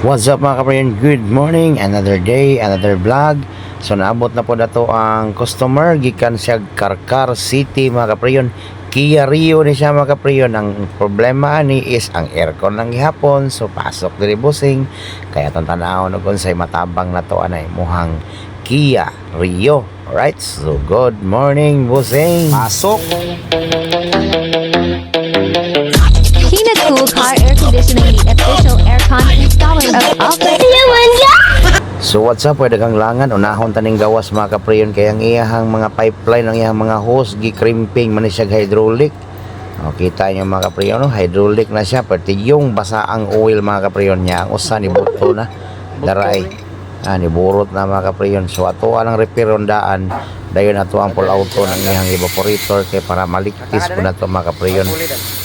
What's up mga kaprayon? Good morning, another day, another vlog. So naabot na po na to ang customer gikan siya Karkar City mga kaprayon. Kia Rio ni siya mga kaprayon. Ang problema ni is ang aircon ng gihapon. So pasok diri busing. Kaya itong tanawon kung say matabang na to anay muhang Kia Rio. Alright, so good morning busing. Pasok. Tina Cool Car Air Conditioning, the official aircon installer of Alpha. So what's up, pwede kang langan unahon taning gawas mga kaprayon kaya ang iyahang mga pipeline ang iyahang mga hose gi-crimping man siya hydraulic. O, kita nyo mga kaprayon, no? Hydraulic na siya pati yung basa ang oil mga kaprayon niya ang usa ni buto na daray ni burot na mga kaprayon. So ato ang repair daan dayon ato ang pull auto ng iyang evaporator kay para maligtis po na to mga kaprayon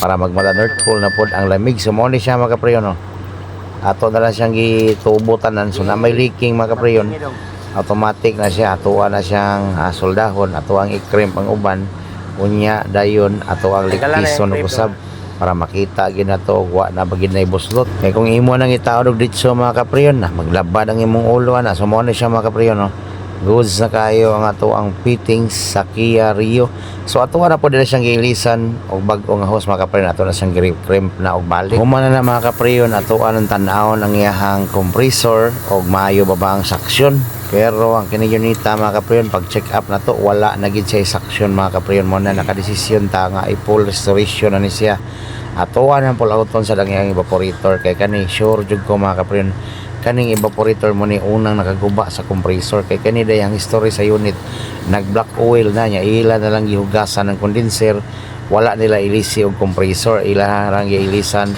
para magmala nerdful na pod ang lamig. So mo ni siya mga kaprayon, no? Ato na lang siyang gitubutan so na may leaking mga kaprayon automatic na siya atuwa na siyang soldahon ato ang i-crimp ang uban unya dayon ato ang ligtison ug usab para makita ginato wa na bagid na ibuslot kay kung imo nang itaod og ditso mga kaprayon na maglabad ang imong ulo na so mo ni siya mga kaprayon, no? Goods na kayo ang ato ang fittings sa Kia Rio. So ato na po dila siyang giilisan og bag-o nga hose mga kaprayon ato na siyang crimp na og balik. Humana na mga kaprayon ato anong tan-awon ang iyahang compressor og maayo ba ang suction. Pero ang kini unita mga kaprayon pag check up na to wala na gid siya suction mga kaprayon mo na nakadesisyon ta nga i-full restoration na ni siya. Ato ang pull outon sa dangyang evaporator kay kani sure jud ko mga kaprayon kaning evaporator mo ni unang nakaguba sa compressor kay kani day ang history sa unit nag black oil na niya ila na lang gihugasan ng condenser wala nila ilisi og compressor ila lang giilisan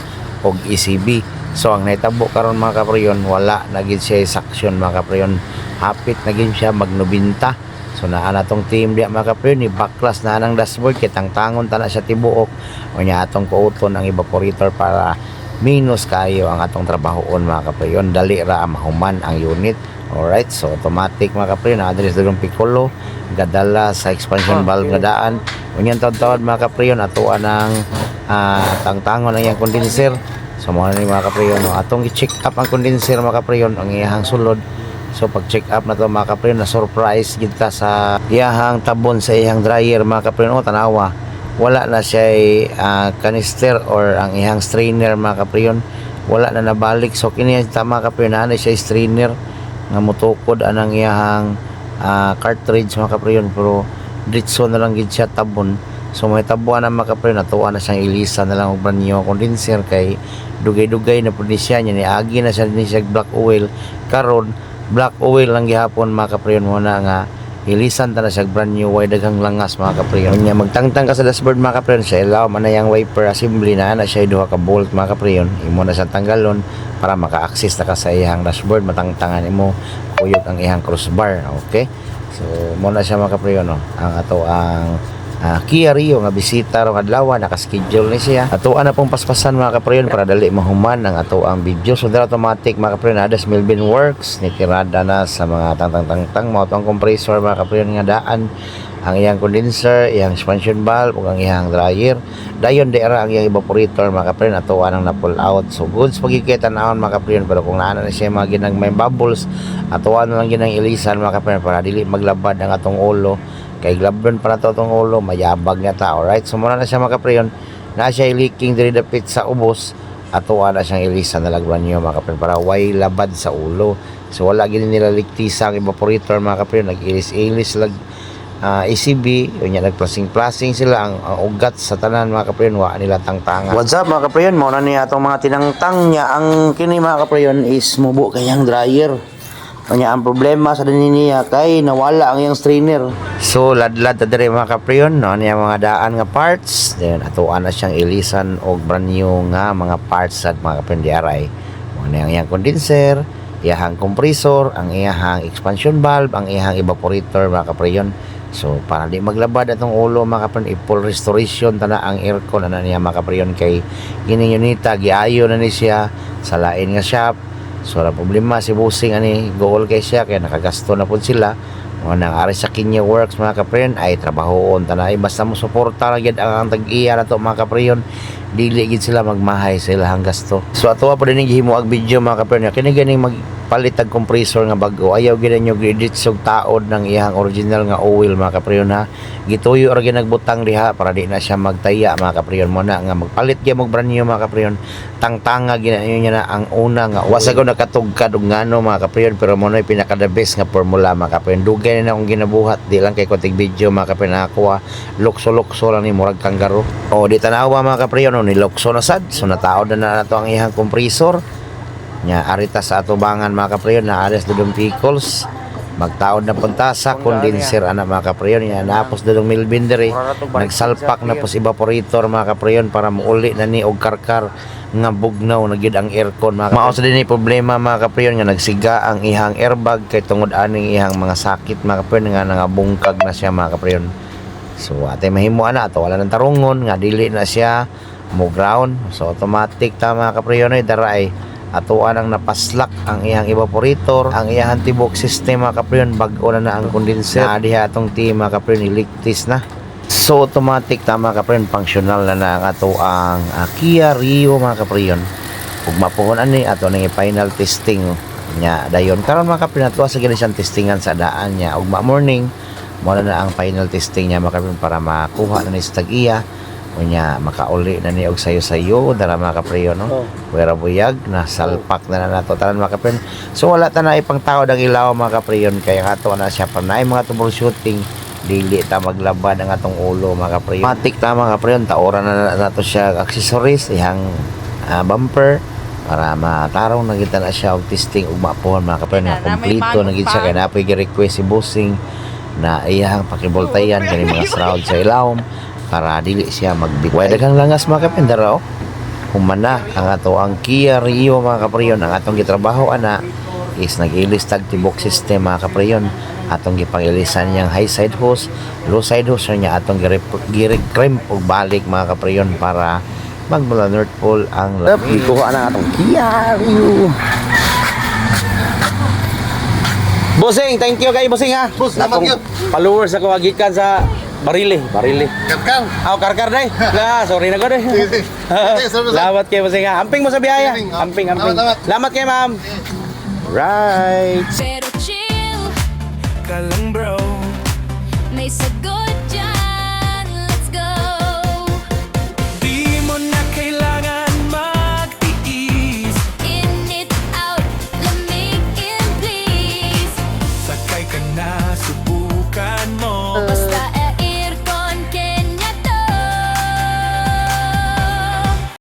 og ECB. So ang naitabo karon mga kaprayon wala na gid siya suction mga kaprayon hapit na gid siya mag 90. So naa na tong team diya mga kaprayon ni backlash na nang dashboard kay tangtangon ta na siya tibuok unya atong kuuton ang evaporator para minus kayo ang atong trabahoon mga kaprayon dali ra mahuman ang unit. Alright, so automatic mga kaprayon address dagong piccolo gadala sa expansion valve nga daan unyang tawad mga kaprayon ato anang tangtangon ang iyang condenser. So mo ni mga kaprayon, no? Atong i-check up ang condenser mga kaprayon ang iyahang sulod. So pag check up na to mga kaprayon na surprise kita sa iyahang tabon sa iyahang dryer mga kaprayon tanawa wala na siya canister or ang ihang strainer mga kaprayon wala na nabalik. So kini tama kaprayon na siya strainer nga mutukod anang iyahang cartridge mga kaprayon pero ditso na lang gid siya tabon. So may tabuan na mga kaprayon natuwa na siyang ilisa na lang og brand new condenser kay dugay-dugay na pud ni siya ni agi na siya ni siya black oil karon black oil lang gihapon mga kaprayon mo na nga ilisan ta na siya brand new way daghang langas mga kaprayon nya magtangtang ka sa dashboard mga kaprayon sa ilaw man na yang wiper assembly na siya duha ka bolt mga kaprayon imo na sa tanggalon para maka-access na ka sa iyang dashboard matangtangan imo kuyog ang iyang crossbar. Okay, so mo na siya mga kaprayon, no? Ang ato ang Kia Rio nga bisita ro adlaw naka-schedule ni siya ato na pong paspasan mga kaprayon para dali mahuman ang ato ang video. So automatic mga kaprayon ada Melvin Works ni tirada na sa mga tangtang mo ang compressor mga kaprayon nga daan ang iyang condenser iyang expansion valve ug ang iyang dryer dayon dera ang iyang evaporator mga kaprayon ato anang na pull out. So goods pagkikita naon mga kaprayon pero kung naa na siya mga ginang may bubbles ato na lang ginang ilisan mga kaprayon para dili maglabad ang atong ulo kay glabron para to tong ulo mayabag nga ta. Alright, so muna na siya mga kaprayon na siya leaking diri dapit sa ubos ato na siyang ilisan na lagwan niyo mga kaprayon para way labad sa ulo. So wala gid nila liktisa ang evaporator mga kaprayon nag-ilis-ilis lag ECB unya nagplasing-plasing sila ang ugat sa tanan mga kaprayon wa nila tangtangan. What's up mga kaprayon mo na ni atong mga tinangtang niya ang kini mga kaprayon is mubo kayang dryer. Kanya ang problema sa niya kay nawala ang iyang strainer. So ladlad ta diri mga kaprayon no niya mga daan nga parts then atuan na siyang ilisan og brand new nga mga parts sa mga kaprayon DRI. Mo na ang iyang condenser, iyahang compressor, ang iyahang expansion valve, ang iyahang evaporator mga kaprayon. So para di maglabad atong ulo mga kaprayon i-full restoration ta na ang aircon na niya mga kaprayon kay kini unita giayo na ni siya sa lain nga shop. So, ang problema si Busing ani goal kay siya kaya nakagasto na po sila O nang ari sa Kenya Works mga kapriyon ay trabahoon tanay basta mo suporta ra gyud ang tag-iya nato mga kapriyon, dili gid sila magmahay sa ilahang gasto. So ato pa din gihimo ag video mga kapriyon kini ganing magpalit og compressor nga bag-o, ayaw gid nyo gidit sug taod ng iyang original nga oil mga kapriyon ha. Gituyo ra gyud nagbutang diha para di na siya magtaya mga kapriyon mo na nga magpalit gyud mo brand new mga kapriyon. Tangtanga ginanyo niya na ang una nga wasago nakatugkad og ngano mga kapriyon, pero mo na pinaka the best nga formula mga kapriyon. Dugay na akong ginabuhat di lang kay konting video mga kapriyon ako lukso lang ni murag kanggaro. O di tanawa mga kapriyon ni lukso na sad, so nataod na nato ang ihang compressor nya arita sa atubangan mga kapriyon na ares dudong pickles magtaod na punta sa condenser ana mga kapriyon nya napos dudong mill binder nagsalpak na pos evaporator mga kapriyon para muuli na ni og karkar nga bugnaw na gyud ang aircon mga kapriyon. Mao sa dinhi problema mga kapriyon nga nagsiga ang ihang airbag kay tungod aning ihang mga sakit mga kapriyon nga nangabungkag na siya mga kapriyon. So atay mahimo ana ato wala nang tarungon nga dili na siya mo ground, so automatic ta mga kapriyon ay daray atuan ang napaslak ang iyang evaporator, ang iyang tibok system mga kapriyon, bag-o na ang condenser na diha atong team mga kapriyon iligtis na. So automatic tama kapriyon, functional na ang ato ang Kia Rio mga kapriyon. Ug mapuhon ani ato ning final testing nya dayon karon mga kapriyon ato sa ginisang testingan sa daan niya ug morning mo na ang final testing niya mga kapriyon para makuha na ni sa tag-iya unya makauli na ni og sayo-sayo dara mga kapriyon no. Pwera buyag na salpak na nato tanan mga kapriyon. So wala ta na ipang tawad ang ilaw mga kapriyon kaya ato na siya pa na mga troubleshooting dili ta maglaban ang atong ulo mga kapriyon. Matik ta mga kapriyon taoran na nato siya accessories ihang bumper para matarong na kita na siya og testing ug mapuhon mga kapriyon nga kompleto na gid siya kay napoy gi-request si bossing na iyang pakiboltayan kani mga shroud sa ilawom para dili siya magbitay. Daghang langas mga kapriyon dara humana ang ato ang Kia Rio mga kapriyon. Ang atong gitrabaho ana is nag-ilis tag tibok system mga kapriyon. Atong gipangilisan niyang high side hose, low side hose niya atong gi-crimp og balik mga kapriyon para magmula North Pole ang ikuha na atong Kia Rio. Bossing, thank you kay bossing ha. Boss, salamat yun. Followers ako agikan sa Barili. Kakang. Karkar day. Sorry na ko day. Salamat kayo bossing ha. Amping mo sa biyaya. Amping. Salamat kayo ma'am. Right. Pero chill ka lang bro. May